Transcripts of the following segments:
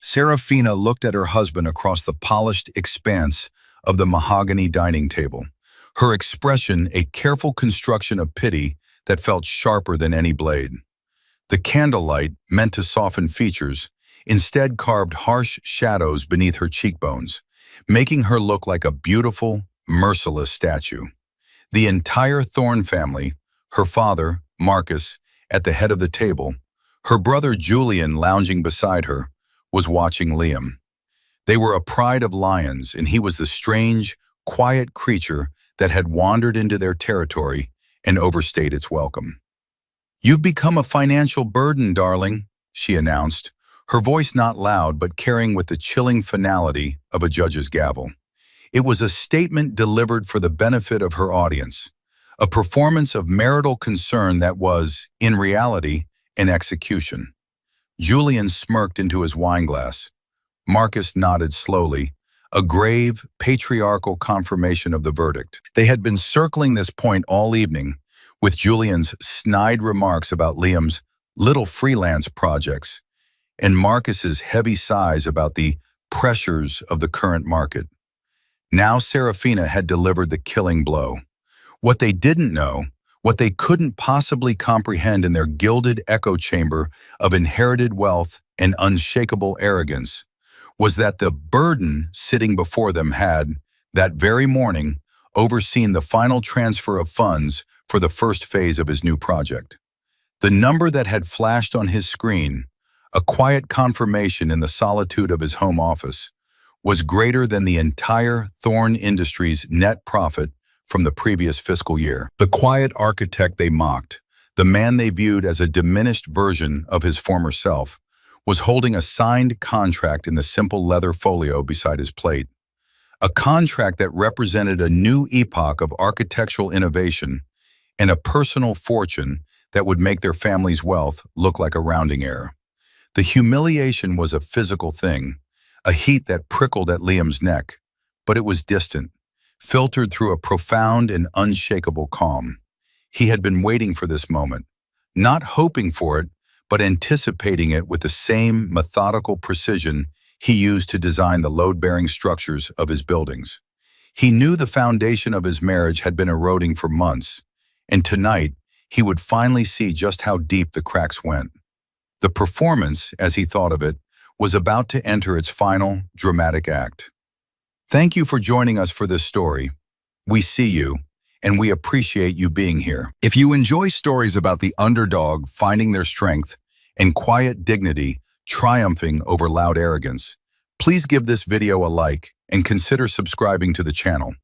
Serafina looked at her husband across the polished expanse of the mahogany dining table, her expression a careful construction of pity that felt sharper than any blade. The candlelight, meant to soften features, instead carved harsh shadows beneath her cheekbones, making her look like a beautiful, merciless statue. The entire Thorne family, her father, Marcus, at the head of the table, her brother Julian lounging beside her, was watching Liam. They were a pride of lions, and he was the strange, quiet creature that had wandered into their territory and overstayed its welcome. "You've become a financial burden, darling," she announced, her voice not loud but carrying with the chilling finality of a judge's gavel. It was a statement delivered for the benefit of her audience, a performance of marital concern that was, in reality, an execution. Julian smirked into his wineglass. Marcus nodded slowly, a grave, patriarchal confirmation of the verdict. They had been circling this point all evening, with Julian's snide remarks about Liam's little freelance projects and Marcus's heavy sighs about the pressures of the current market. Now Serafina had delivered the killing blow. What they didn't know, what they couldn't possibly comprehend in their gilded echo chamber of inherited wealth and unshakable arrogance, was that the burden sitting before them had, that very morning, overseen the final transfer of funds for the first phase of his new project. The number that had flashed on his screen, a quiet confirmation in the solitude of his home office, was greater than the entire Thorne Industries' net profit from the previous fiscal year. The quiet architect they mocked, the man they viewed as a diminished version of his former self, was holding a signed contract in the simple leather folio beside his plate. A contract that represented a new epoch of architectural innovation and a personal fortune that would make their family's wealth look like a rounding error. The humiliation was a physical thing, a heat that prickled at Liam's neck, but it was distant, filtered through a profound and unshakable calm. He had been waiting for this moment, not hoping for it, but anticipating it with the same methodical precision he used to design the load-bearing structures of his buildings. He knew the foundation of his marriage had been eroding for months, and tonight he would finally see just how deep the cracks went. The performance, as he thought of it, was about to enter its final, dramatic act. Thank you for joining us for this story. We see you, and we appreciate you being here. If you enjoy stories about the underdog finding their strength and quiet dignity triumphing over loud arrogance, please give this video a like and consider subscribing to the channel.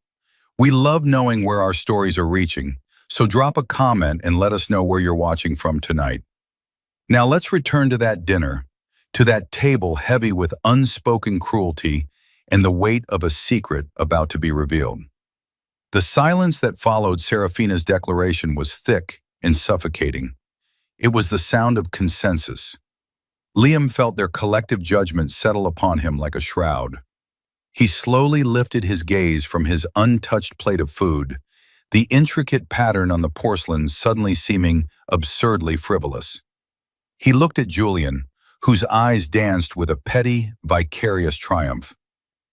We love knowing where our stories are reaching, so drop a comment and let us know where you're watching from tonight. Now let's return to that dinner, to that table heavy with unspoken cruelty and the weight of a secret about to be revealed. The silence that followed Serafina's declaration was thick and suffocating. It was the sound of consensus. Liam felt their collective judgment settle upon him like a shroud. He slowly lifted his gaze from his untouched plate of food, the intricate pattern on the porcelain suddenly seeming absurdly frivolous. He looked at Julian, whose eyes danced with a petty, vicarious triumph.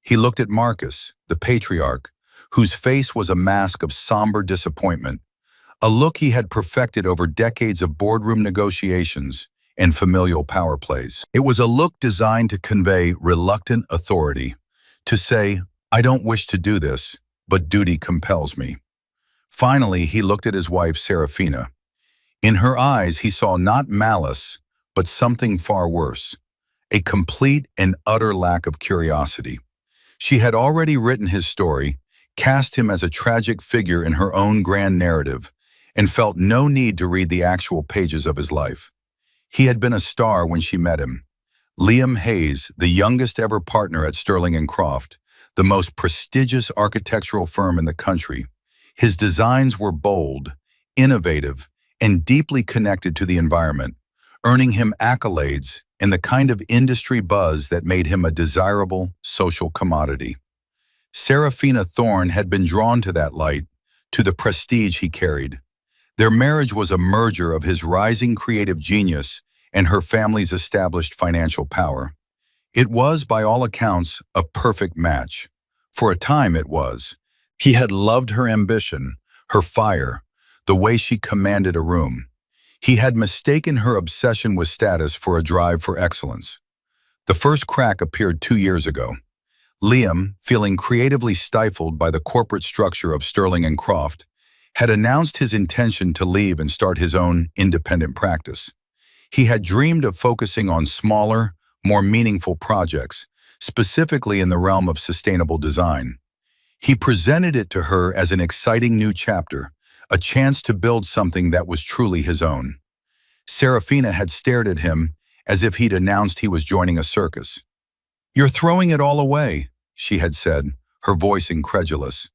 He looked at Marcus, the patriarch, whose face was a mask of somber disappointment, a look he had perfected over decades of boardroom negotiations and familial power plays. It was a look designed to convey reluctant authority, to say, "I don't wish to do this, but duty compels me." Finally, he looked at his wife, Serafina. In her eyes, he saw not malice, but something far worse, a complete and utter lack of curiosity. She had already written his story, cast him as a tragic figure in her own grand narrative, and felt no need to read the actual pages of his life. He had been a star when she met him. Liam Hayes, the youngest ever partner at Sterling & Croft, the most prestigious architectural firm in the country. His designs were bold, innovative, and deeply connected to the environment, earning him accolades and the kind of industry buzz that made him a desirable social commodity. Serafina Thorne had been drawn to that light, to the prestige he carried. Their marriage was a merger of his rising creative genius and her family's established financial power. It was, by all accounts, a perfect match. For a time it was. He had loved her ambition, her fire, the way she commanded a room. He had mistaken her obsession with status for a drive for excellence. The first crack appeared 2 years ago. Liam, feeling creatively stifled by the corporate structure of Sterling and Croft, had announced his intention to leave and start his own independent practice. He had dreamed of focusing on smaller, more meaningful projects, specifically in the realm of sustainable design. He presented it to her as an exciting new chapter, a chance to build something that was truly his own. Serafina had stared at him as if he'd announced he was joining a circus. "You're throwing it all away," she had said, her voice incredulous.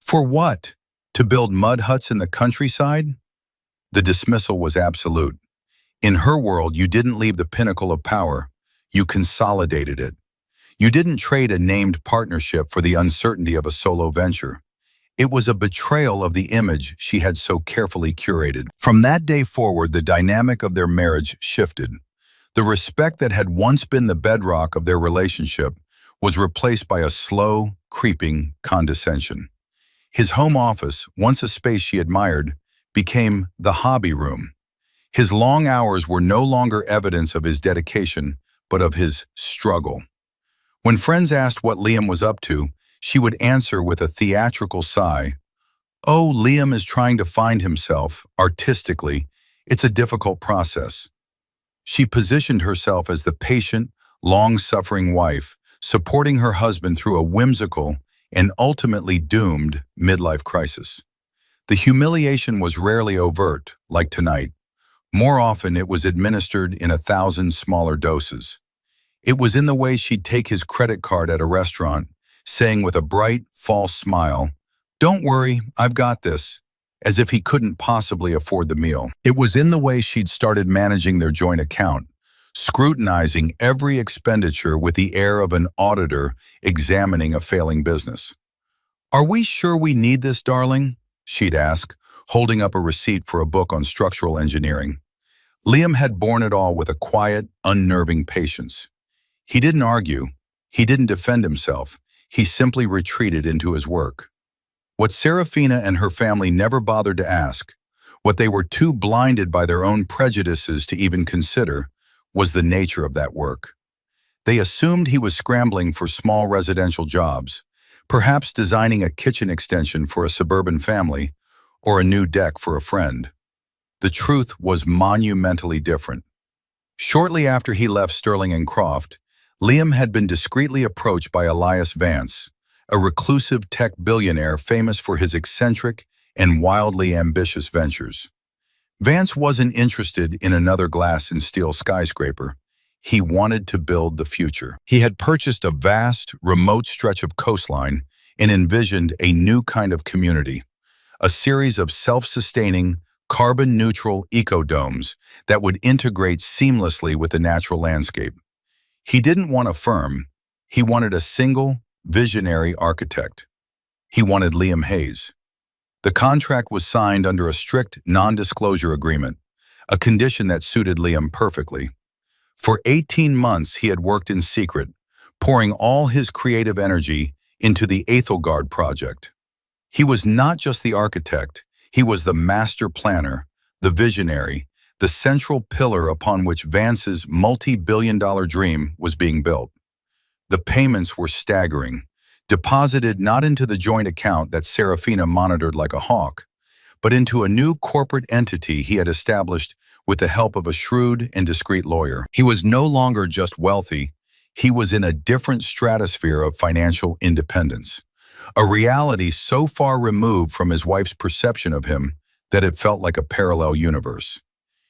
"For what? To build mud huts in the countryside?" The dismissal was absolute. In her world, you didn't leave the pinnacle of power. You consolidated it. You didn't trade a named partnership for the uncertainty of a solo venture. It was a betrayal of the image she had so carefully curated. From that day forward, the dynamic of their marriage shifted. The respect that had once been the bedrock of their relationship was replaced by a slow, creeping condescension. His home office, once a space she admired, became the hobby room. His long hours were no longer evidence of his dedication, but of his struggle. When friends asked what Liam was up to, she would answer with a theatrical sigh, "Oh, Liam is trying to find himself, artistically. It's a difficult process." She positioned herself as the patient, long-suffering wife, supporting her husband through a whimsical and ultimately doomed midlife crisis. The humiliation was rarely overt, like tonight. More often, it was administered in 1,000 smaller doses. It was in the way she'd take his credit card at a restaurant, saying with a bright, false smile, "Don't worry, I've got this," as if he couldn't possibly afford the meal. It was in the way she'd started managing their joint account, scrutinizing every expenditure with the air of an auditor examining a failing business. "Are we sure we need this, darling?" she'd ask, holding up a receipt for a book on structural engineering. Liam had borne it all with a quiet, unnerving patience. He didn't argue. He didn't defend himself. He simply retreated into his work. What Serafina and her family never bothered to ask, what they were too blinded by their own prejudices to even consider, was the nature of that work. They assumed he was scrambling for small residential jobs, perhaps designing a kitchen extension for a suburban family or a new deck for a friend. The truth was monumentally different. Shortly after he left Sterling and Croft, Liam had been discreetly approached by Elias Vance, a reclusive tech billionaire famous for his eccentric and wildly ambitious ventures. Vance wasn't interested in another glass and steel skyscraper. He wanted to build the future. He had purchased a vast, remote stretch of coastline and envisioned a new kind of community, a series of self-sustaining, carbon-neutral ecodomes that would integrate seamlessly with the natural landscape. He didn't want a firm. He wanted a single, visionary architect. He wanted Liam Hayes. The contract was signed under a strict non-disclosure agreement, a condition that suited Liam perfectly. For 18 months, he had worked in secret, pouring all his creative energy into the Ethelgard project. He was not just the architect, he was the master planner, the visionary, the central pillar upon which Vance's multi-billion-dollar dream was being built. The payments were staggering, deposited not into the joint account that Serafina monitored like a hawk, but into a new corporate entity he had established with the help of a shrewd and discreet lawyer. He was no longer just wealthy, he was in a different stratosphere of financial independence, a reality so far removed from his wife's perception of him that it felt like a parallel universe.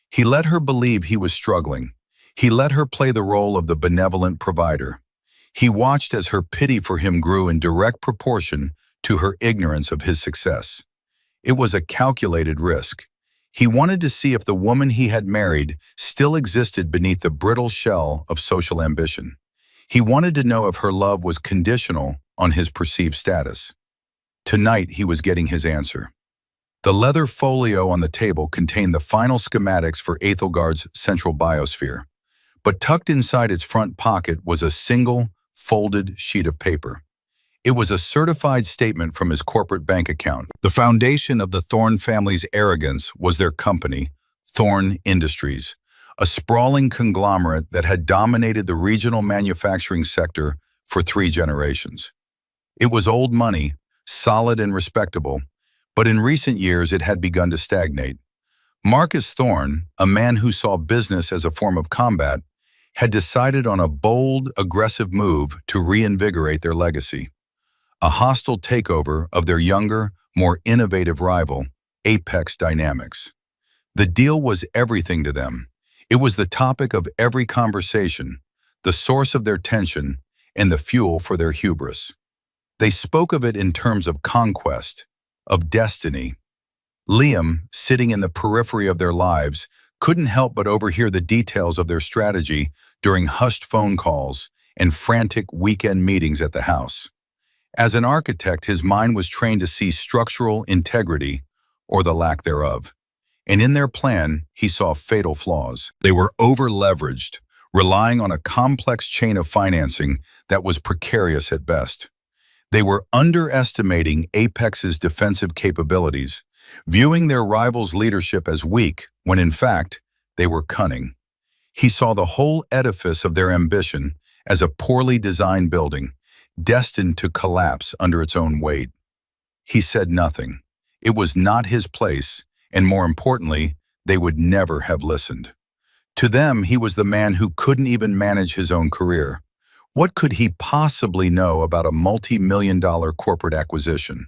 He let her believe he was struggling. He let her play the role of the benevolent provider. He watched as her pity for him grew in direct proportion to her ignorance of his success. It was a calculated risk. He wanted to see if the woman he had married still existed beneath the brittle shell of social ambition. He wanted to know if her love was conditional on his perceived status. Tonight, he was getting his answer. The leather folio on the table contained the final schematics for Ethelgard's central biosphere. but tucked inside its front pocket was a single, folded sheet of paper. It was a certified statement from his corporate bank account. The foundation of the Thorne family's arrogance was their company, Thorne Industries, a sprawling conglomerate that had dominated the regional manufacturing sector for 3 generations. It was old money, solid and respectable, but in recent years it had begun to stagnate. Marcus Thorne, a man who saw business as a form of combat, had decided on a bold, aggressive move to reinvigorate their legacy. A hostile takeover of their younger, more innovative rival, Apex Dynamics. The deal was everything to them. It was the topic of every conversation, the source of their tension, and the fuel for their hubris. They spoke of it in terms of conquest, of destiny. Liam, sitting in the periphery of their lives, couldn't help but overhear the details of their strategy during hushed phone calls and frantic weekend meetings at the house. As an architect, his mind was trained to see structural integrity, or the lack thereof. And in their plan, he saw fatal flaws. They were over-leveraged, relying on a complex chain of financing that was precarious at best. They were underestimating Apex's defensive capabilities, viewing their rivals' leadership as weak when in fact, they were cunning. He saw the whole edifice of their ambition as a poorly designed building, destined to collapse under its own weight. He said nothing. It was not his place, and more importantly, they would never have listened. To them, he was the man who couldn't even manage his own career. What could he possibly know about a multi-million-dollar corporate acquisition?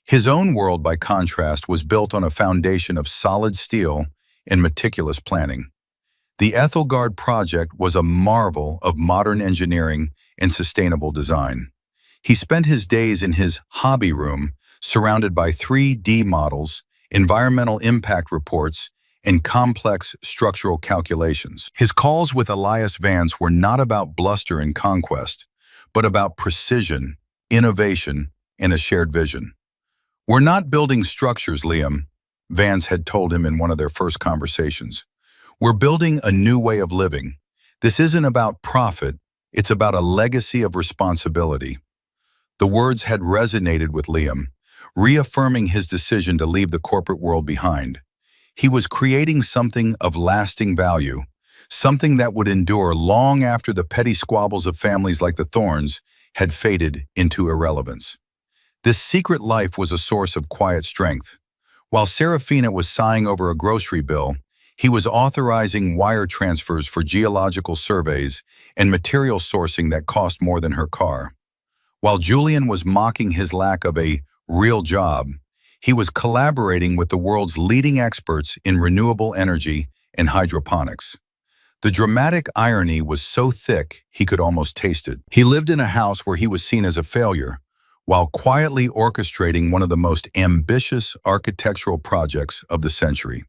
His own world, by contrast, was built on a foundation of solid steel and meticulous planning. The Ethelgard project was a marvel of modern engineering and sustainable design. He spent his days in his hobby room, surrounded by 3D models, environmental impact reports, and complex structural calculations. His calls with Elias Vance were not about bluster and conquest, but about precision, innovation, and a shared vision. "We're not building structures, Liam," Vance had told him in one of their first conversations. "We're building a new way of living. This isn't about profit, it's about a legacy of responsibility." The words had resonated with Liam, reaffirming his decision to leave the corporate world behind. He was creating something of lasting value, something that would endure long after the petty squabbles of families like the Thornes had faded into irrelevance. This secret life was a source of quiet strength. While Serafina was sighing over a grocery bill, he was authorizing wire transfers for geological surveys and material sourcing that cost more than her car. While Julian was mocking his lack of a real job, he was collaborating with the world's leading experts in renewable energy and hydroponics. The dramatic irony was so thick he could almost taste it. He lived in a house where he was seen as a failure, while quietly orchestrating one of the most ambitious architectural projects of the century.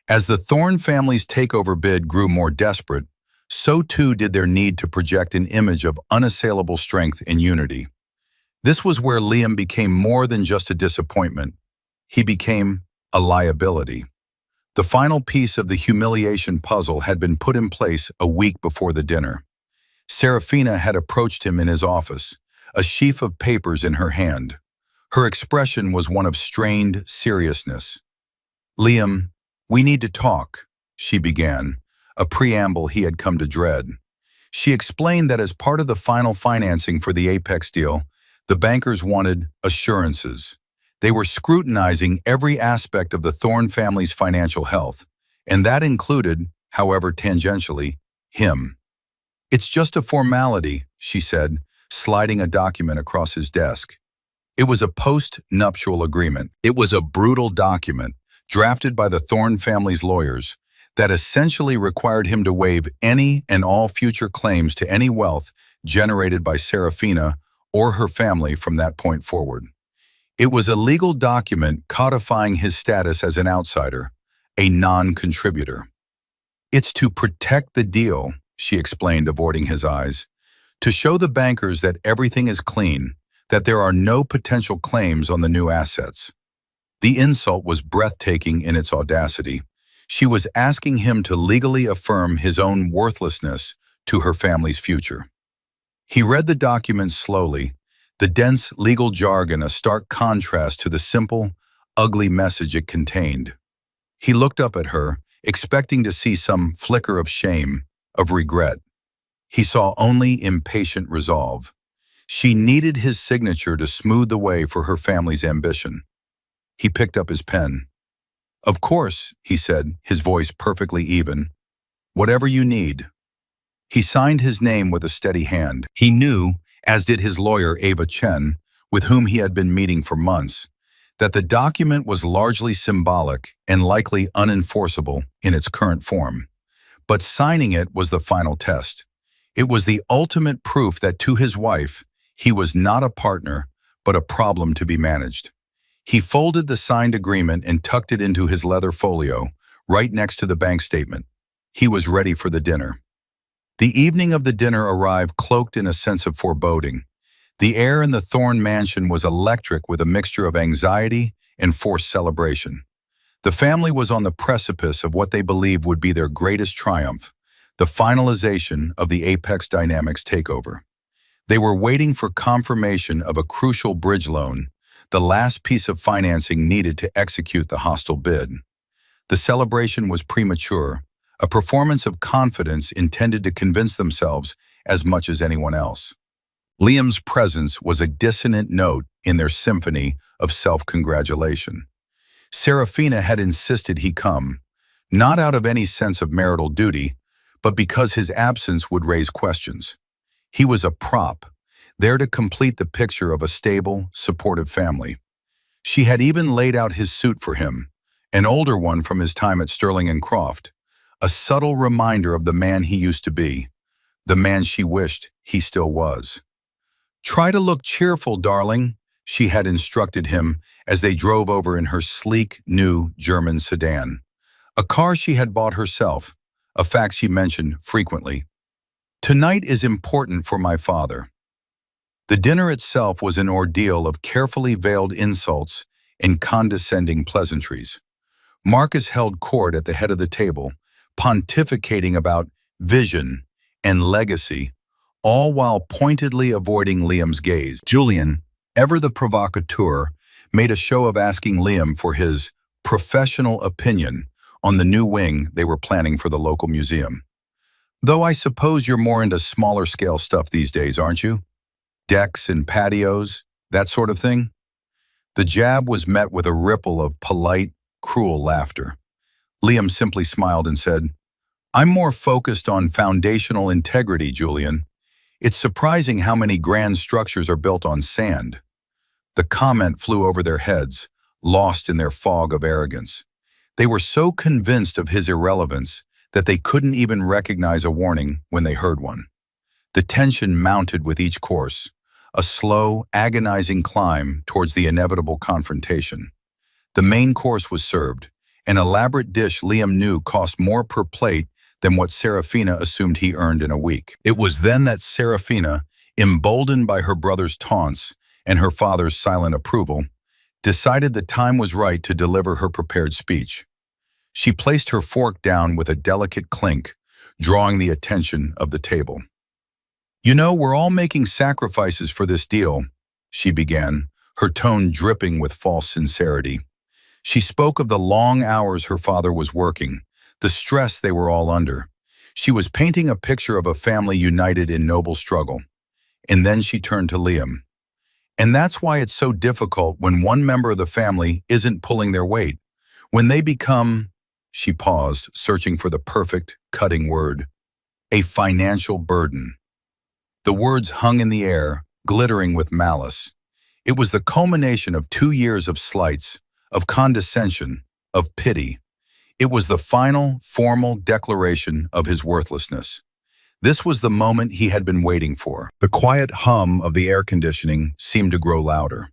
As the Thorne family's takeover bid grew more desperate, so too did their need to project an image of unassailable strength and unity. This was where Liam became more than just a disappointment. He became a liability. The final piece of the humiliation puzzle had been put in place a week before the dinner. Serafina had approached him in his office, a sheaf of papers in her hand. Her expression was one of strained seriousness. "Liam, we need to talk," she began, a preamble he had come to dread. She explained that as part of the final financing for the Apex deal, the bankers wanted assurances. They were scrutinizing every aspect of the Thorne family's financial health, and that included, however tangentially, him. "It's just a formality," she said, sliding a document across his desk. It was a post-nuptial agreement. It was a brutal document, drafted by the Thorne family's lawyers, that essentially required him to waive any and all future claims to any wealth generated by Serafina or her family from that point forward. It was a legal document codifying his status as an outsider, a non-contributor. "It's to protect the deal," she explained, avoiding his eyes, "to show the bankers that everything is clean, that there are no potential claims on the new assets." The insult was breathtaking in its audacity. She was asking him to legally affirm his own worthlessness to her family's future. He read the document slowly, the dense legal jargon a stark contrast to the simple, ugly message it contained. He looked up at her, expecting to see some flicker of shame, of regret. He saw only impatient resolve. She needed his signature to smooth the way for her family's ambition. He picked up his pen. "Of course," he said, his voice perfectly even. "Whatever you need." He signed his name with a steady hand. He knew, as did his lawyer Ava Chen, with whom he had been meeting for months, that the document was largely symbolic and likely unenforceable in its current form. But signing it was the final test. It was the ultimate proof that to his wife, he was not a partner, but a problem to be managed. He folded the signed agreement and tucked it into his leather folio, right next to the bank statement. He was ready for the dinner. The evening of the dinner arrived cloaked in a sense of foreboding. The air in the Thorne mansion was electric with a mixture of anxiety and forced celebration. The family was on the precipice of what they believed would be their greatest triumph, the finalization of the Apex Dynamics takeover. They were waiting for confirmation of a crucial bridge loan, the last piece of financing needed to execute the hostile bid. The celebration was premature, a performance of confidence intended to convince themselves as much as anyone else. Liam's presence was a dissonant note in their symphony of self-congratulation. Serafina had insisted he come, not out of any sense of marital duty, but because his absence would raise questions. He was a prop, there to complete the picture of a stable, supportive family. She had even laid out his suit for him, an older one from his time at Sterling and Croft, a subtle reminder of the man he used to be, the man she wished he still was. "Try to look cheerful, darling," she had instructed him as they drove over in her sleek, new German sedan, a car she had bought herself, a fact she mentioned frequently. "Tonight is important for my father." The dinner itself was an ordeal of carefully veiled insults and condescending pleasantries. Marcus held court at the head of the table, pontificating about vision and legacy, all while pointedly avoiding Liam's gaze. Julian, ever the provocateur, made a show of asking Liam for his professional opinion on the new wing they were planning for the local museum. "Though I suppose you're more into smaller scale stuff these days, aren't you? Decks and patios, that sort of thing?" The jab was met with a ripple of polite, cruel laughter. Liam simply smiled and said, "I'm more focused on foundational integrity, Julian. It's surprising how many grand structures are built on sand." The comment flew over their heads, lost in their fog of arrogance. They were so convinced of his irrelevance that they couldn't even recognize a warning when they heard one. The tension mounted with each course, a slow, agonizing climb towards the inevitable confrontation. The main course was served, an elaborate dish Liam knew cost more per plate than what Serafina assumed he earned in a week. It was then that Serafina, emboldened by her brother's taunts and her father's silent approval, decided the time was right to deliver her prepared speech. She placed her fork down with a delicate clink, drawing the attention of the table. "You know, we're all making sacrifices for this deal," she began, her tone dripping with false sincerity. She spoke of the long hours her father was working, the stress they were all under. She was painting a picture of a family united in noble struggle. And then she turned to Liam. "And that's why it's so difficult when one member of the family isn't pulling their weight. When they become," she paused, searching for the perfect, cutting word, "a financial burden." The words hung in the air, glittering with malice. It was the culmination of 2 years of slights, of condescension, of pity. It was the final, formal declaration of his worthlessness. This was the moment he had been waiting for. The quiet hum of the air conditioning seemed to grow louder.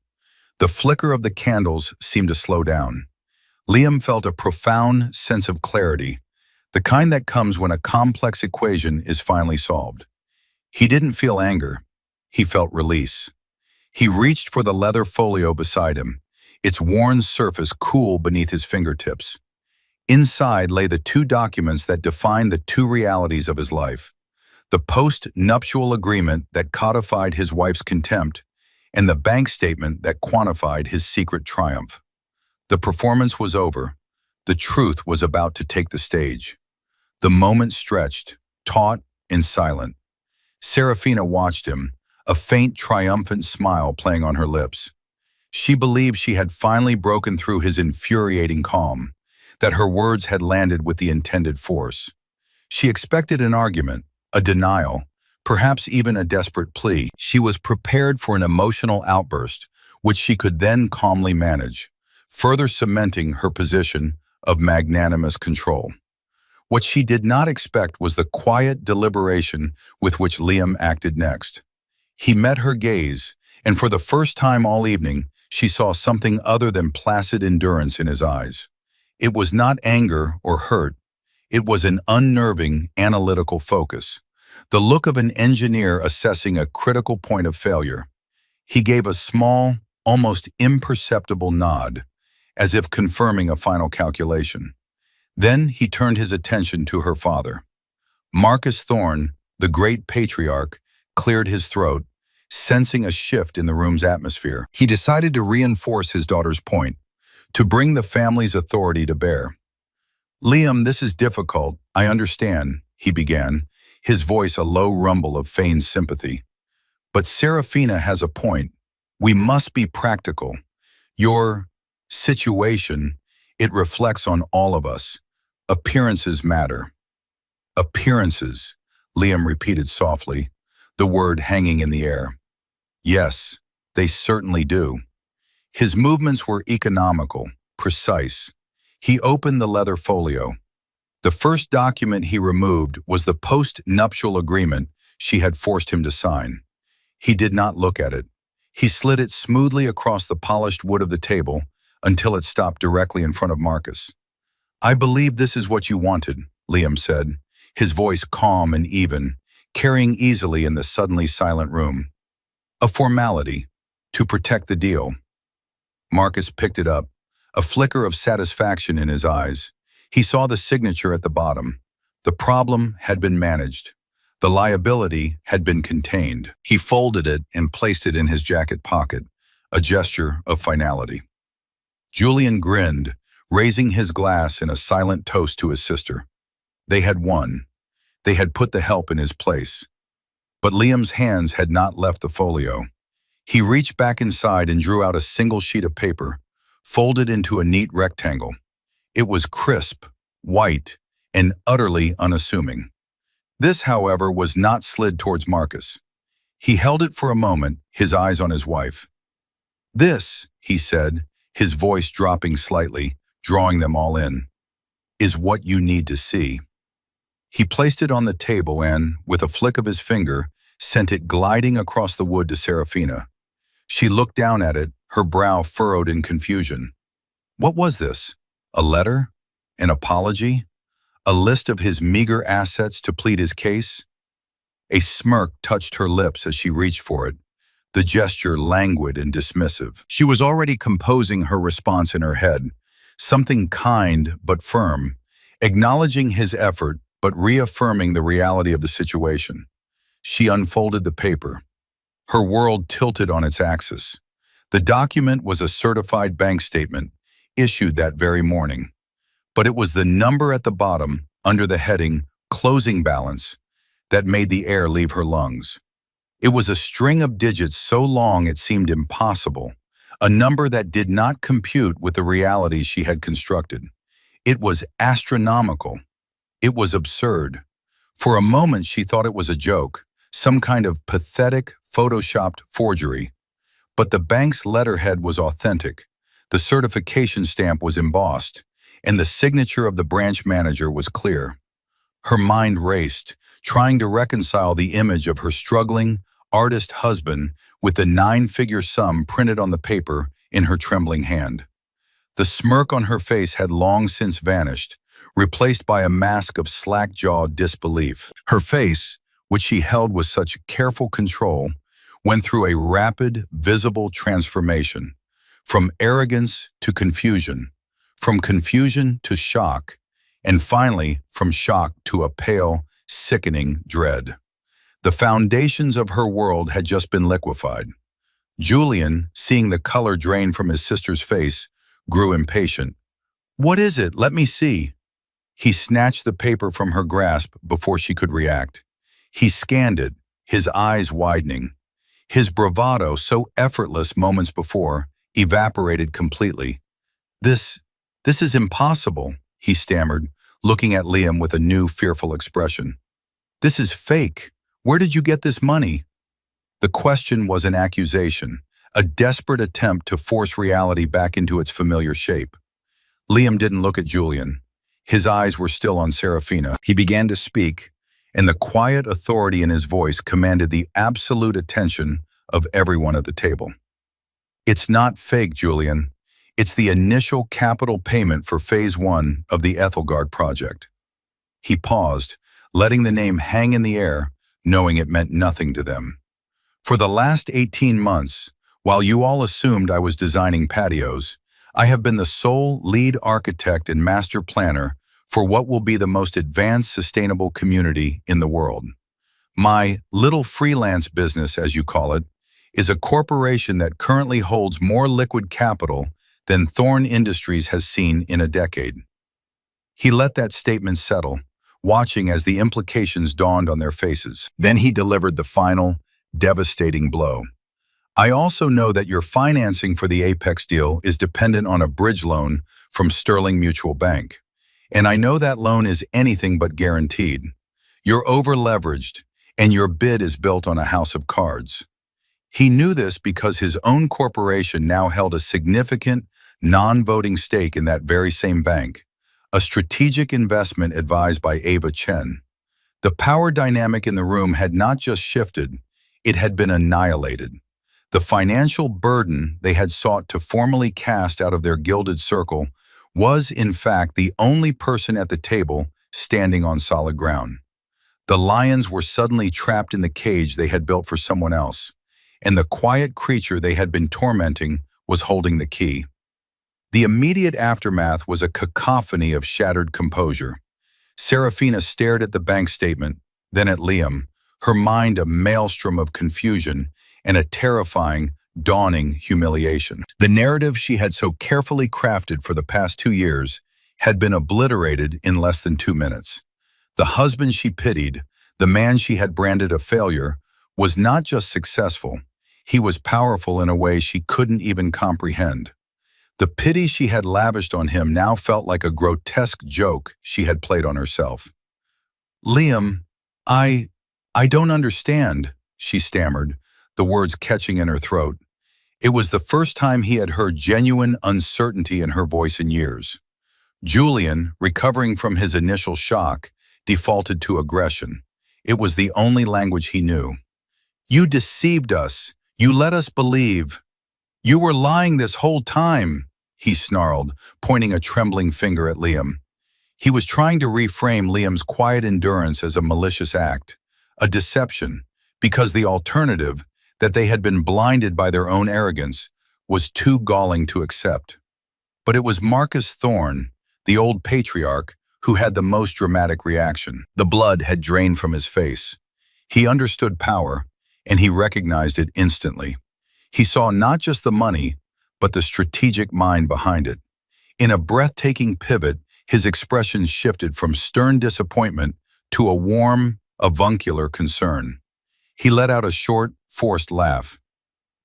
The flicker of the candles seemed to slow down. Liam felt a profound sense of clarity, the kind that comes when a complex equation is finally solved. He didn't feel anger. He felt release. He reached for the leather folio beside him, its worn surface cool beneath his fingertips. Inside lay the two documents that defined the two realities of his life: the post-nuptial agreement that codified his wife's contempt, and the bank statement that quantified his secret triumph. The performance was over. The truth was about to take the stage. The moment stretched, taut and silent. Serafina watched him, a faint, triumphant smile playing on her lips. She believed she had finally broken through his infuriating calm, that her words had landed with the intended force. She expected an argument, a denial, perhaps even a desperate plea. She was prepared for an emotional outburst, which she could then calmly manage, further cementing her position of magnanimous control. What she did not expect was the quiet deliberation with which Liam acted next. He met her gaze, and for the first time all evening, she saw something other than placid endurance in his eyes. It was not anger or hurt. It was an unnerving, analytical focus, the look of an engineer assessing a critical point of failure. He gave a small, almost imperceptible nod, as if confirming a final calculation. Then he turned his attention to her father. Marcus Thorne, the great patriarch, cleared his throat, sensing a shift in the room's atmosphere. He decided to reinforce his daughter's point, to bring the family's authority to bear. "Liam, this is difficult, I understand," he began, his voice a low rumble of feigned sympathy. "But Serafina has a point. We must be practical. Your situation, it reflects on all of us. Appearances matter." "Appearances," Liam repeated softly, the word hanging in the air. "Yes, they certainly do." His movements were economical, precise. He opened the leather folio. The first document he removed was the post-nuptial agreement she had forced him to sign. He did not look at it. He slid it smoothly across the polished wood of the table until it stopped directly in front of Marcus. "I believe this is what you wanted," Liam said, his voice calm and even, carrying easily in the suddenly silent room. "A formality, to protect the deal." Marcus picked it up, a flicker of satisfaction in his eyes. He saw the signature at the bottom. The problem had been managed. The liability had been contained. He folded it and placed it in his jacket pocket, a gesture of finality. Julian grinned, raising his glass in a silent toast to his sister. They had won. They had put the help in his place. But Liam's hands had not left the folio. He reached back inside and drew out a single sheet of paper, folded into a neat rectangle. It was crisp, white, and utterly unassuming. This, however, was not slid towards Marcus. He held it for a moment, his eyes on his wife. "This," he said, his voice dropping slightly, drawing them all in, "is what you need to see." He placed it on the table and, with a flick of his finger, sent it gliding across the wood to Serafina. She looked down at it, her brow furrowed in confusion. What was this? A letter? An apology? A list of his meager assets to plead his case? A smirk touched her lips as she reached for it, the gesture languid and dismissive. She was already composing her response in her head, something kind but firm, acknowledging his effort but reaffirming the reality of the situation. She unfolded the paper. Her world tilted on its axis. The document was a certified bank statement, issued that very morning. But it was the number at the bottom, under the heading, "Closing Balance," that made the air leave her lungs. It was a string of digits so long it seemed impossible, a number that did not compute with the reality she had constructed. It was astronomical. It was absurd. For a moment she thought it was a joke, some kind of pathetic, photoshopped forgery. But the bank's letterhead was authentic, the certification stamp was embossed, and the signature of the branch manager was clear. Her mind raced, trying to reconcile the image of her struggling, artist husband with the 9-figure sum printed on the paper in her trembling hand. The smirk on her face had long since vanished, replaced by a mask of slack-jawed disbelief. Her face, which she held with such careful control, went through a rapid, visible transformation, from arrogance to confusion, from confusion to shock, and finally from shock to a pale, sickening dread. The foundations of her world had just been liquefied. Julian, seeing the color drain from his sister's face, grew impatient. "What is it? Let me see." He snatched the paper from her grasp before she could react. He scanned it, his eyes widening. His bravado, so effortless moments before, evaporated completely. This is impossible," he stammered, looking at Liam with a new, fearful expression. "This is fake. Where did you get this money?" The question was an accusation, a desperate attempt to force reality back into its familiar shape. Liam didn't look at Julian. His eyes were still on Serafina. He began to speak, and the quiet authority in his voice commanded the absolute attention of everyone at the table. "It's not fake, Julian. It's the initial capital payment for Phase 1 of the Ethelgard project." He paused, letting the name hang in the air, knowing it meant nothing to them. "For the last 18 months, while you all assumed I was designing patios, I have been the sole lead architect and master planner for what will be the most advanced sustainable community in the world. My little freelance business, as you call it, is a corporation that currently holds more liquid capital than Thorn Industries has seen in a decade." He let that statement settle, watching as the implications dawned on their faces. Then he delivered the final, devastating blow. "I also know that your financing for the Apex deal is dependent on a bridge loan from Sterling Mutual Bank. And I know that loan is anything but guaranteed. You're over-leveraged, and your bid is built on a house of cards." He knew this because his own corporation now held a significant, non-voting stake in that very same bank, a strategic investment advised by Ava Chen. The power dynamic in the room had not just shifted, it had been annihilated. The financial burden they had sought to formally cast out of their gilded circle was, in fact, the only person at the table standing on solid ground. The lions were suddenly trapped in the cage they had built for someone else, and the quiet creature they had been tormenting was holding the key. The immediate aftermath was a cacophony of shattered composure. Serafina stared at the bank statement, then at Liam, her mind a maelstrom of confusion and a terrifying, dawning humiliation. The narrative she had so carefully crafted for the past 2 years had been obliterated in less than 2 minutes. The husband she pitied, the man she had branded a failure, was not just successful, he was powerful in a way she couldn't even comprehend. The pity she had lavished on him now felt like a grotesque joke she had played on herself. "Liam, I don't understand," she stammered, the words catching in her throat. It was the first time he had heard genuine uncertainty in her voice in years. Julian, recovering from his initial shock, defaulted to aggression. It was the only language he knew. "You deceived us. You let us believe. You were lying this whole time," he snarled, pointing a trembling finger at Liam. He was trying to reframe Liam's quiet endurance as a malicious act, a deception, because the alternative, that they had been blinded by their own arrogance, was too galling to accept. But it was Marcus Thorn, the old patriarch, who had the most dramatic reaction. The blood had drained from his face. He understood power, and he recognized it instantly. He saw not just the money, but the strategic mind behind it. In a breathtaking pivot, his expression shifted from stern disappointment to a warm, avuncular concern. He let out a short, forced laugh.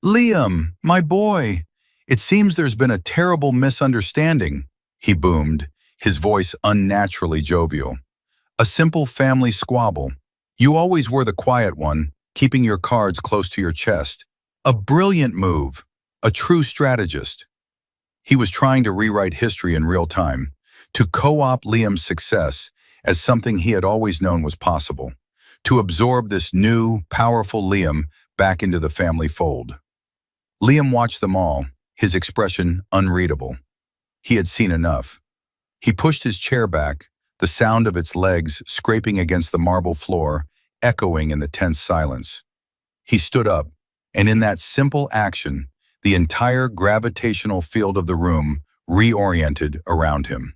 "Liam, my boy, it seems there's been a terrible misunderstanding," he boomed, his voice unnaturally jovial. "A simple family squabble. You always were the quiet one, keeping your cards close to your chest. A brilliant move, a true strategist." He was trying to rewrite history in real time, to co-opt Liam's success as something he had always known was possible, to absorb this new, powerful Liam back into the family fold. Liam watched them all, his expression unreadable. He had seen enough. He pushed his chair back, the sound of its legs scraping against the marble floor, echoing in the tense silence. He stood up, and in that simple action, the entire gravitational field of the room reoriented around him.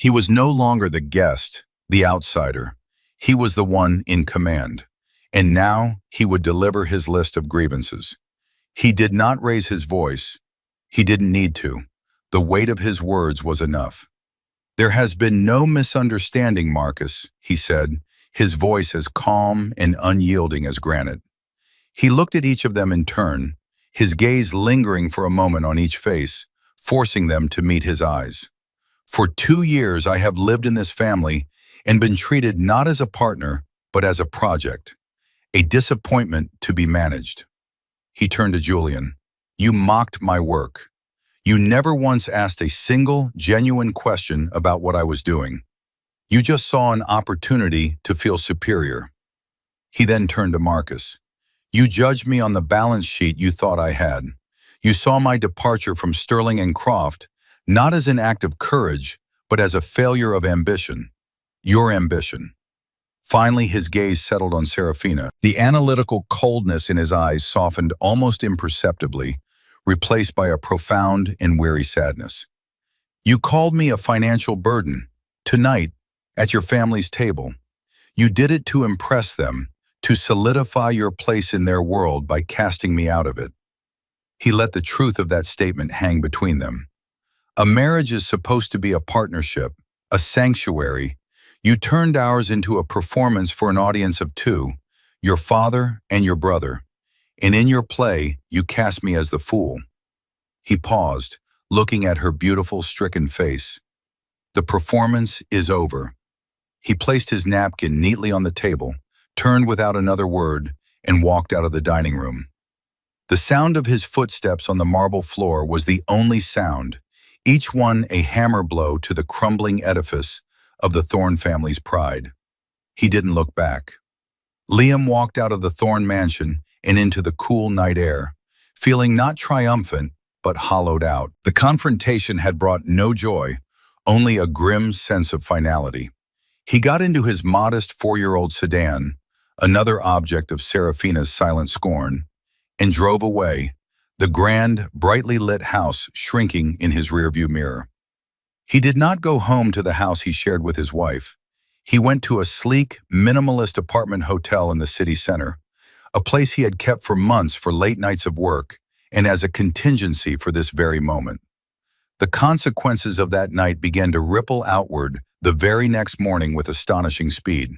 He was no longer the guest, the outsider. He was the one in command. And now he would deliver his list of grievances. He did not raise his voice. He didn't need to. The weight of his words was enough. "There has been no misunderstanding, Marcus," he said, his voice as calm and unyielding as granite. He looked at each of them in turn, his gaze lingering for a moment on each face, forcing them to meet his eyes. "For 2 years I have lived in this family and been treated not as a partner, but as a project, a disappointment to be managed." He turned to Julian. "You mocked my work. You never once asked a single, genuine question about what I was doing. You just saw an opportunity to feel superior." He then turned to Marcus. "You judged me on the balance sheet you thought I had. You saw my departure from Sterling and Croft not as an act of courage, but as a failure of ambition. Your ambition." Finally, his gaze settled on Serafina. The analytical coldness in his eyes softened almost imperceptibly, replaced by a profound and weary sadness. "You called me a financial burden. Tonight, at your family's table. You did it to impress them, to solidify your place in their world by casting me out of it." He let the truth of that statement hang between them. "A marriage is supposed to be a partnership, a sanctuary. You turned ours into a performance for an audience of 2, your father and your brother. And in your play, you cast me as the fool." He paused, looking at her beautiful, stricken face. "The performance is over." He placed his napkin neatly on the table, turned without another word, and walked out of the dining room. The sound of his footsteps on the marble floor was the only sound, each one a hammer blow to the crumbling edifice of the Thorne family's pride. He didn't look back. Liam walked out of the Thorne mansion and into the cool night air, feeling not triumphant, but hollowed out. The confrontation had brought no joy, only a grim sense of finality. He got into his modest 4-year-old sedan, another object of Serafina's silent scorn, and drove away, the grand, brightly lit house shrinking in his rearview mirror. He did not go home to the house he shared with his wife. He went to a sleek, minimalist apartment hotel in the city center, a place he had kept for months for late nights of work and as a contingency for this very moment. The consequences of that night began to ripple outward the very next morning with astonishing speed.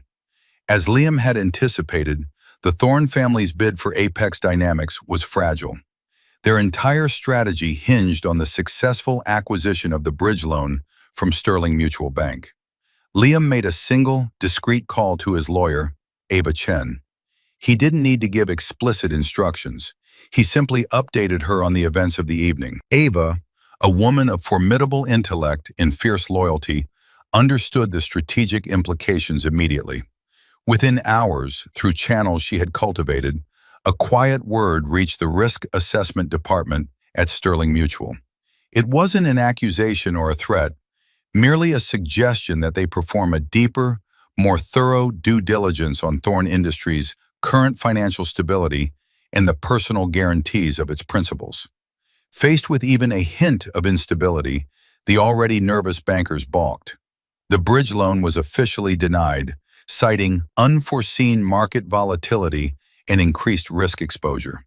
As Liam had anticipated, the Thorne family's bid for Apex Dynamics was fragile. Their entire strategy hinged on the successful acquisition of the bridge loan from Sterling Mutual Bank. Liam made a single, discreet call to his lawyer, Ava Chen. He didn't need to give explicit instructions. He simply updated her on the events of the evening. Ava, a woman of formidable intellect and fierce loyalty, understood the strategic implications immediately. Within hours, through channels she had cultivated, a quiet word reached the risk assessment department at Sterling Mutual. It wasn't an accusation or a threat, merely a suggestion that they perform a deeper, more thorough due diligence on Thorne Industries' current financial stability and the personal guarantees of its principals. Faced with even a hint of instability, the already nervous bankers balked. The bridge loan was officially denied, citing unforeseen market volatility and increased risk exposure.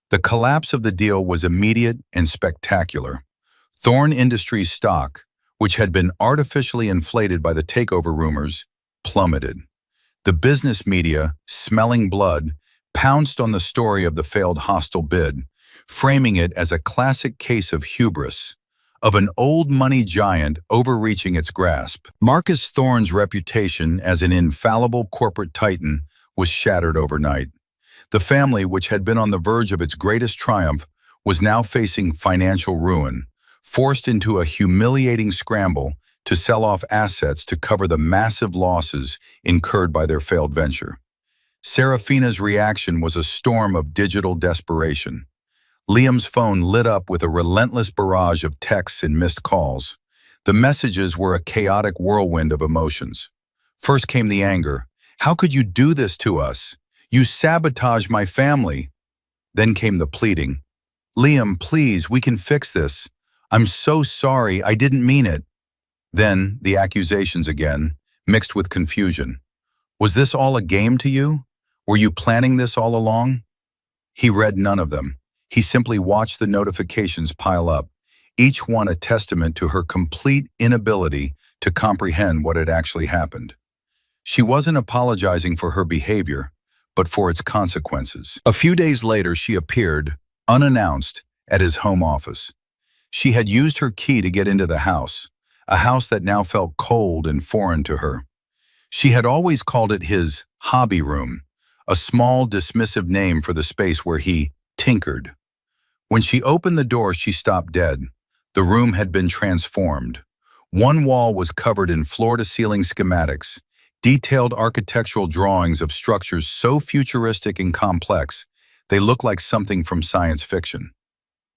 The collapse of the deal was immediate and spectacular. Thorne Industries stock, which had been artificially inflated by the takeover rumors, plummeted. The business media, smelling blood, pounced on the story of the failed hostile bid, framing it as a classic case of hubris, of an old money giant overreaching its grasp. Marcus Thorne's reputation as an infallible corporate titan was shattered overnight. The family, which had been on the verge of its greatest triumph, was now facing financial ruin, forced into a humiliating scramble to sell off assets to cover the massive losses incurred by their failed venture. Serafina's reaction was a storm of digital desperation. Liam's phone lit up with a relentless barrage of texts and missed calls. The messages were a chaotic whirlwind of emotions. First came the anger. "How could you do this to us? You sabotaged my family." Then came the pleading. "Liam, please, we can fix this. I'm so sorry, I didn't mean it." Then, the accusations again, mixed with confusion. Was this all a game to you? Were you planning this all along? He read none of them. He simply watched the notifications pile up, each one a testament to her complete inability to comprehend what had actually happened. She wasn't apologizing for her behavior, but for its consequences. A few days later, she appeared, unannounced, at his home office. She had used her key to get into the house, a house that now felt cold and foreign to her. She had always called it his hobby room, a small, dismissive name for the space where he tinkered. When she opened the door, she stopped dead. The room had been transformed. One wall was covered in floor-to-ceiling schematics, detailed architectural drawings of structures so futuristic and complex, they looked like something from science fiction.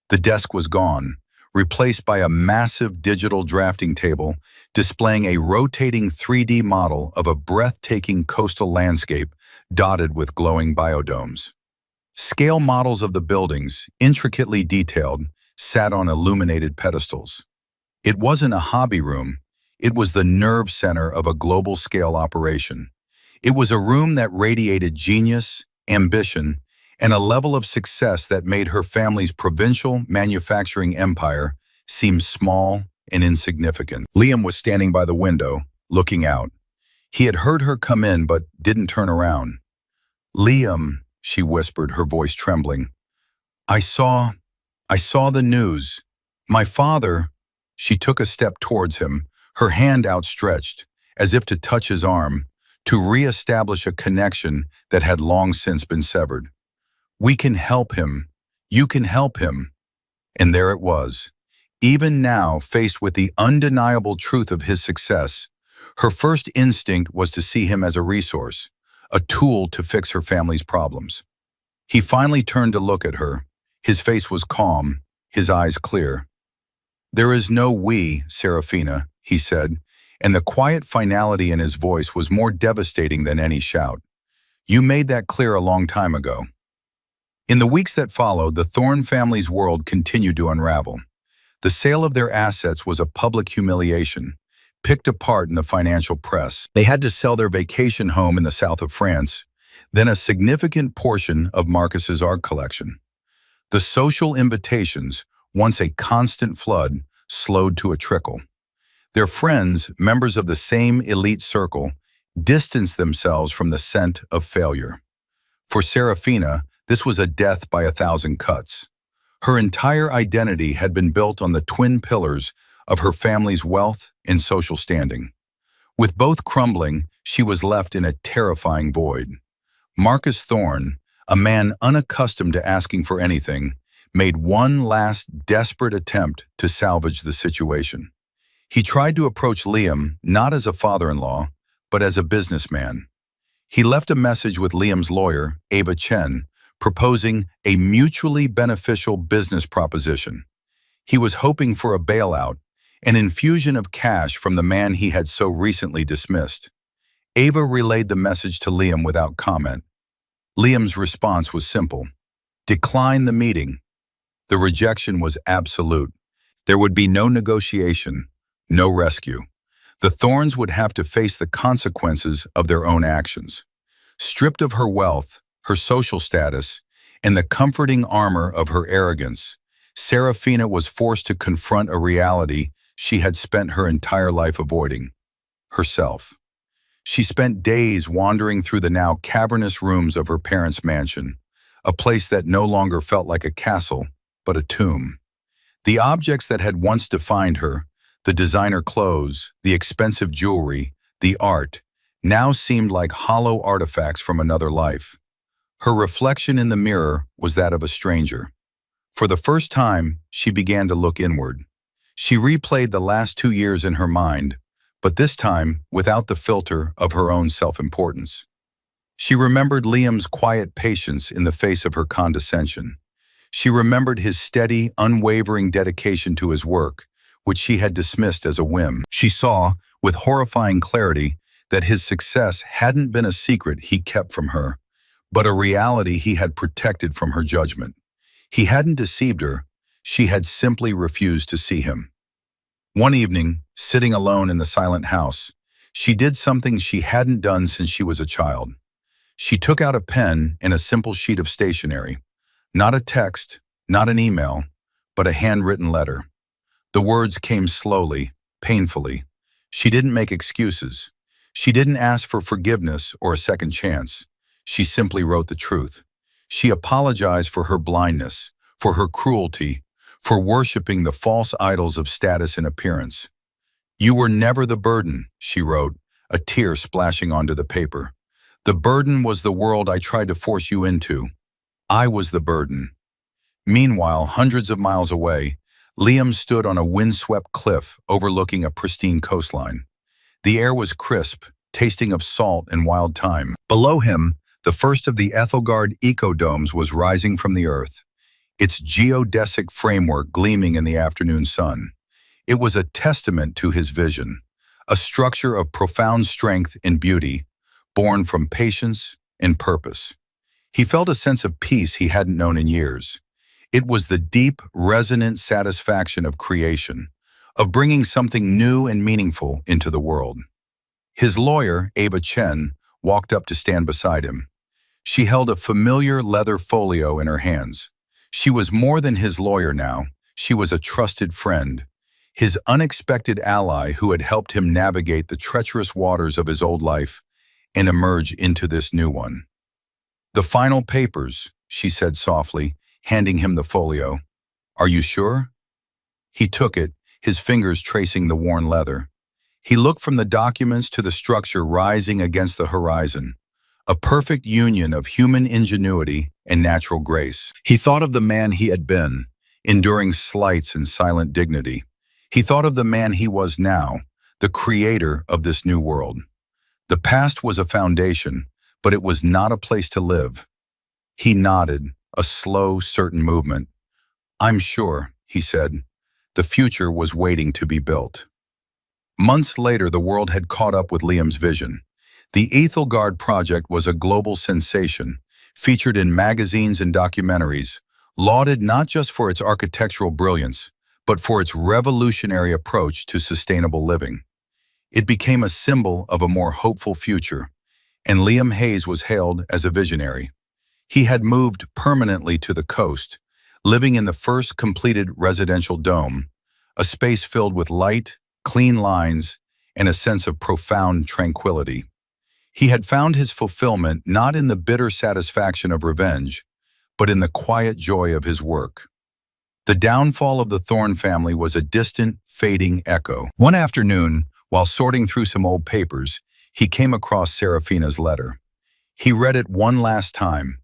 The desk was gone, replaced by a massive digital drafting table displaying a rotating 3D model of a breathtaking coastal landscape dotted with glowing biodomes. Scale models of the buildings, intricately detailed, sat on illuminated pedestals. It wasn't a hobby room, it was the nerve center of a global-scale operation. It was a room that radiated genius, ambition, and a level of success that made her family's provincial manufacturing empire seem small and insignificant. Liam was standing by the window, looking out. He had heard her come in but didn't turn around. "Liam," she whispered, her voice trembling. I saw the news. My father." She took a step towards him, her hand outstretched, as if to touch his arm, to re-establish a connection that had long since been severed. "We can help him. You can help him." And there it was. Even now, faced with the undeniable truth of his success, her first instinct was to see him as a resource, a tool to fix her family's problems. He finally turned to look at her. His face was calm, his eyes clear. "There is no we, Serafina," he said, and the quiet finality in his voice was more devastating than any shout. "You made that clear a long time ago." In the weeks that followed, the Thorne family's world continued to unravel. The sale of their assets was a public humiliation, picked apart in the financial press. They had to sell their vacation home in the south of France, then a significant portion of Marcus's art collection. The social invitations, once a constant flood, slowed to a trickle. Their friends, members of the same elite circle, distanced themselves from the scent of failure. For Serafina, this was a death by 1,000 cuts. Her entire identity had been built on the twin pillars of her family's wealth and social standing. With both crumbling, she was left in a terrifying void. Marcus Thorne, a man unaccustomed to asking for anything, made one last desperate attempt to salvage the situation. He tried to approach Liam not as a father-in-law, but as a businessman. He left a message with Liam's lawyer, Ava Chen, proposing a mutually beneficial business proposition. He was hoping for a bailout, an infusion of cash from the man he had so recently dismissed. Ava relayed the message to Liam without comment. Liam's response was simple: decline the meeting. The rejection was absolute. There would be no negotiation, no rescue. The Thornes would have to face the consequences of their own actions. Stripped of her wealth, her social status, and the comforting armor of her arrogance, Serafina was forced to confront a reality she had spent her entire life avoiding: herself. She spent days wandering through the now cavernous rooms of her parents' mansion, a place that no longer felt like a castle, but a tomb. The objects that had once defined her, the designer clothes, the expensive jewelry, the art, now seemed like hollow artifacts from another life. Her reflection in the mirror was that of a stranger. For the first time, she began to look inward. She replayed the last 2 years in her mind, but this time without the filter of her own self-importance. She remembered Liam's quiet patience in the face of her condescension. She remembered his steady, unwavering dedication to his work, which she had dismissed as a whim. She saw, with horrifying clarity, that his success hadn't been a secret he kept from her, but a reality he had protected from her judgment. He hadn't deceived her, she had simply refused to see him. One evening, sitting alone in the silent house, she did something she hadn't done since she was a child. She took out a pen and a simple sheet of stationery. Not a text, not an email, but a handwritten letter. The words came slowly, painfully. She didn't make excuses. She didn't ask for forgiveness or a second chance. She simply wrote the truth. She apologized for her blindness, for her cruelty, for worshiping the false idols of status and appearance. "You were never the burden," she wrote, a tear splashing onto the paper. "The burden was the world I tried to force you into. I was the burden." Meanwhile, hundreds of miles away, Liam stood on a windswept cliff overlooking a pristine coastline. The air was crisp, tasting of salt and wild thyme. Below him, the first of the Ethelgard ecodomes was rising from the earth, its geodesic framework gleaming in the afternoon sun. It was a testament to his vision, a structure of profound strength and beauty, born from patience and purpose. He felt a sense of peace he hadn't known in years. It was the deep, resonant satisfaction of creation, of bringing something new and meaningful into the world. His lawyer, Ava Chen, walked up to stand beside him. She held a familiar leather folio in her hands. She was more than his lawyer now. She was a trusted friend, his unexpected ally who had helped him navigate the treacherous waters of his old life and emerge into this new one. "The final papers," she said softly, handing him the folio. "Are you sure?" He took it, his fingers tracing the worn leather. He looked from the documents to the structure rising against the horizon, a perfect union of human ingenuity and natural grace. He thought of the man he had been, enduring slights and silent dignity. He thought of the man he was now, the creator of this new world. The past was a foundation, but it was not a place to live. He nodded, a slow, certain movement. "I'm sure," he said. The future was waiting to be built. Months later, the world had caught up with Liam's vision. The Ethelgard project was a global sensation, featured in magazines and documentaries, lauded not just for its architectural brilliance, but for its revolutionary approach to sustainable living. It became a symbol of a more hopeful future, and Liam Hayes was hailed as a visionary. He had moved permanently to the coast, living in the first completed residential dome, a space filled with light, clean lines, and a sense of profound tranquility. He had found his fulfillment not in the bitter satisfaction of revenge, but in the quiet joy of his work. The downfall of the Thorne family was a distant, fading echo. One afternoon, while sorting through some old papers, he came across Serafina's letter. He read it one last time.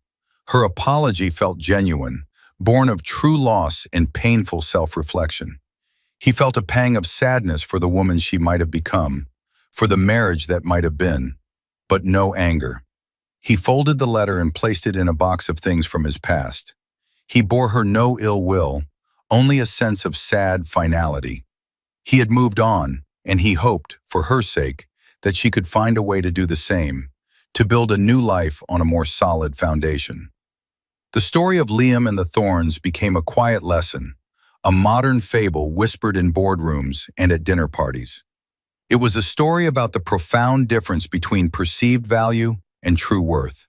Her apology felt genuine, born of true loss and painful self-reflection. He felt a pang of sadness for the woman she might have become, for the marriage that might have been, but no anger. He folded the letter and placed it in a box of things from his past. He bore her no ill will, only a sense of sad finality. He had moved on, and he hoped, for her sake, that she could find a way to do the same, to build a new life on a more solid foundation. The story of Liam and the Thornes became a quiet lesson, a modern fable whispered in boardrooms and at dinner parties. It was a story about the profound difference between perceived value and true worth.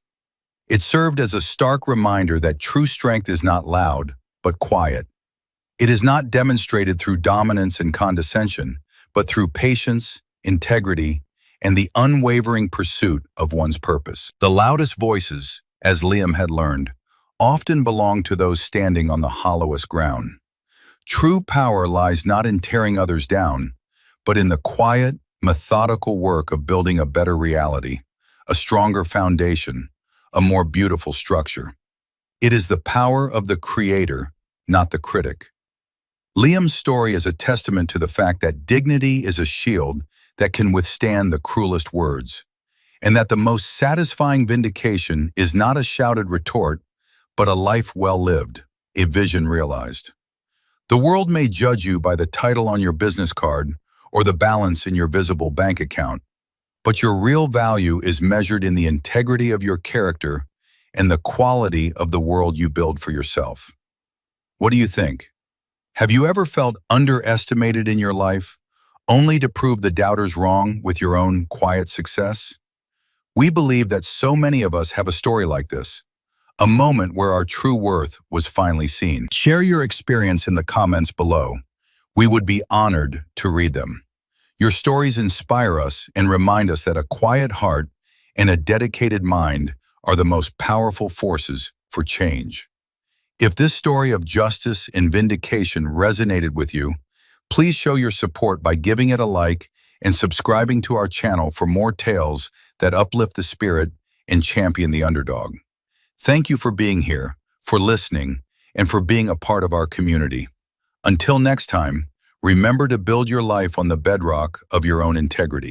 It served as a stark reminder that true strength is not loud, but quiet. It is not demonstrated through dominance and condescension, but through patience, integrity, and the unwavering pursuit of one's purpose. The loudest voices, as Liam had learned, often belong to those standing on the hollowest ground. True power lies not in tearing others down, but in the quiet, methodical work of building a better reality, a stronger foundation, a more beautiful structure. It is the power of the creator, not the critic. Liam's story is a testament to the fact that dignity is a shield that can withstand the cruelest words, and that the most satisfying vindication is not a shouted retort, but a life well lived, a vision realized. The world may judge you by the title on your business card or the balance in your visible bank account, but your real value is measured in the integrity of your character and the quality of the world you build for yourself. What do you think? Have you ever felt underestimated in your life, only to prove the doubters wrong with your own quiet success? We believe that so many of us have a story like this, a moment where our true worth was finally seen. Share your experience in the comments below. We would be honored to read them. Your stories inspire us and remind us that a quiet heart and a dedicated mind are the most powerful forces for change. If this story of justice and vindication resonated with you, please show your support by giving it a like and subscribing to our channel for more tales that uplift the spirit and champion the underdog. Thank you for being here, for listening, and for being a part of our community. Until next time, remember to build your life on the bedrock of your own integrity.